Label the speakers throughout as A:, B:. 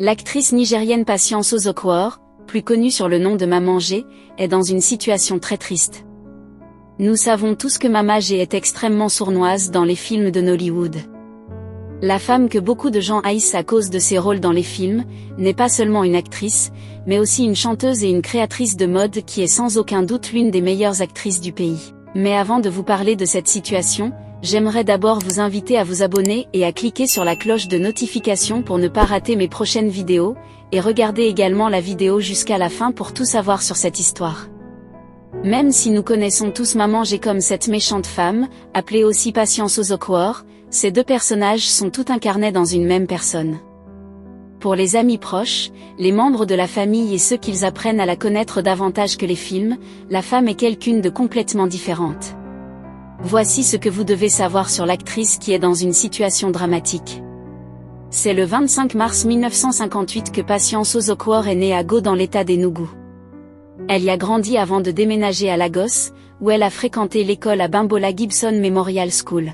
A: L'actrice nigérienne Patience Ozokwor, plus connue sur le nom de Maman G, est dans une situation très triste. Nous savons tous que Mama G est extrêmement sournoise dans les films de Nollywood. La femme que beaucoup de gens haïssent à cause de ses rôles dans les films, n'est pas seulement une actrice, mais aussi une chanteuse et une créatrice de mode qui est sans aucun doute l'une des meilleures actrices du pays. Mais avant de vous parler de cette situation, j'aimerais d'abord vous inviter à vous abonner et à cliquer sur la cloche de notification pour ne pas rater mes prochaines vidéos, et regardez également la vidéo jusqu'à la fin pour tout savoir sur cette histoire. Même si nous connaissons tous Maman G comme cette méchante femme, appelée aussi Patience Ozokwor, ces deux personnages sont tout incarnés dans une même personne. Pour les amis proches, les membres de la famille et ceux qu'ils apprennent à la connaître davantage que les films, la femme est quelqu'une de complètement différente. Voici ce que vous devez savoir sur l'actrice qui est dans une situation dramatique. C'est le 25 mars 1958 que Patience Ozokwor est née à Go dans l'état d'Enugu. Elle y a grandi avant de déménager à Lagos, où elle a fréquenté l'école à Bimbola Gibson Memorial School.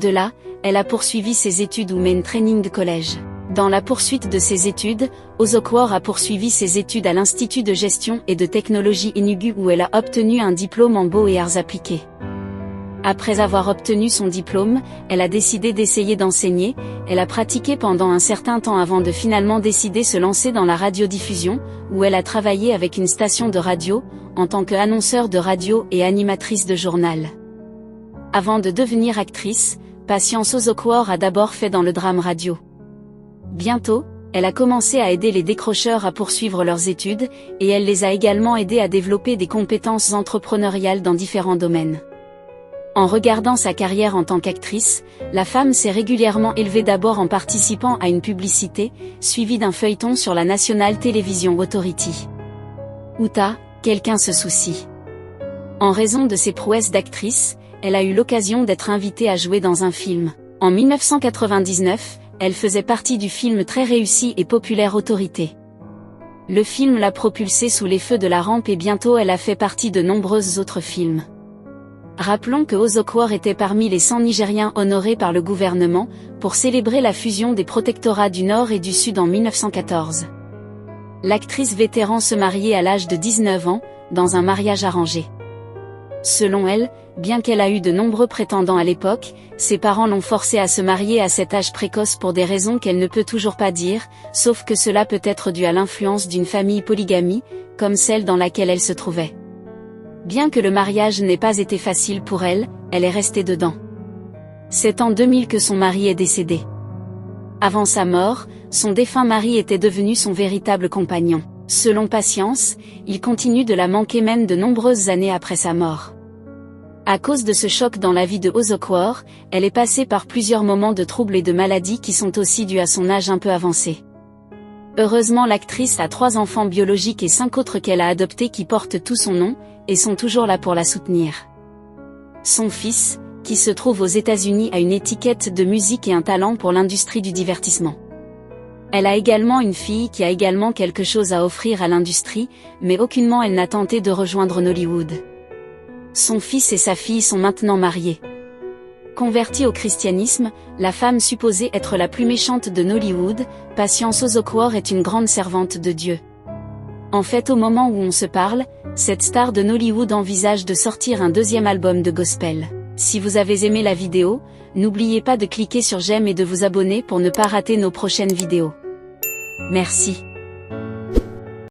A: De là, elle a poursuivi ses études au Main Training College. Dans la poursuite de ses études, Ozokwor a poursuivi ses études à l'Institut de gestion et de technologie Enugu où elle a obtenu un diplôme en beaux et arts appliqués. Après avoir obtenu son diplôme, elle a décidé d'essayer d'enseigner, elle a pratiqué pendant un certain temps avant de finalement décider se lancer dans la radiodiffusion, où elle a travaillé avec une station de radio, en tant qu'annonceur de radio et animatrice de journal. Avant de devenir actrice, Patience Ozokwor a d'abord fait dans le drame radio. Bientôt, elle a commencé à aider les décrocheurs à poursuivre leurs études, et elle les a également aidés à développer des compétences entrepreneuriales dans différents domaines. En regardant sa carrière en tant qu'actrice, la femme s'est régulièrement élevée d'abord en participant à une publicité, suivie d'un feuilleton sur la National Television Authority. Outa, quelqu'un se soucie. En raison de ses prouesses d'actrice, elle a eu l'occasion d'être invitée à jouer dans un film. En 1999, elle faisait partie du film très réussi et populaire Autorité. Le film l'a propulsée sous les feux de la rampe et bientôt elle a fait partie de nombreux autres films. Rappelons que Ozokwor était parmi les 100 Nigériens honorés par le gouvernement, pour célébrer la fusion des protectorats du Nord et du Sud en 1914. L'actrice vétéran se mariait à l'âge de 19 ans, dans un mariage arrangé. Selon elle, bien qu'elle a eu de nombreux prétendants à l'époque, ses parents l'ont forcée à se marier à cet âge précoce pour des raisons qu'elle ne peut toujours pas dire, sauf que cela peut être dû à l'influence d'une famille polygamie, comme celle dans laquelle elle se trouvait. Bien que le mariage n'ait pas été facile pour elle, elle est restée dedans. C'est en 2000 que son mari est décédé. Avant sa mort, son défunt mari était devenu son véritable compagnon. Selon Patience, il continue de la manquer même de nombreuses années après sa mort. À cause de ce choc dans la vie de Ozokwor, elle est passée par plusieurs moments de troubles et de maladies qui sont aussi dus à son âge un peu avancé. Heureusement, l'actrice a 3 enfants biologiques et 5 autres qu'elle a adoptés qui portent tout son nom, et sont toujours là pour la soutenir. Son fils, qui se trouve aux États-Unis, a une étiquette de musique et un talent pour l'industrie du divertissement. Elle a également une fille qui a également quelque chose à offrir à l'industrie, mais aucunement elle n'a tenté de rejoindre Nollywood. Son fils et sa fille sont maintenant mariés. Convertie au christianisme, la femme supposée être la plus méchante de Nollywood, Patience Ozokwor est une grande servante de Dieu. En fait, au moment où on se parle, cette star de Nollywood envisage de sortir un 2e album de gospel. Si vous avez aimé la vidéo, n'oubliez pas de cliquer sur j'aime et de vous abonner pour ne pas rater nos prochaines vidéos. Merci.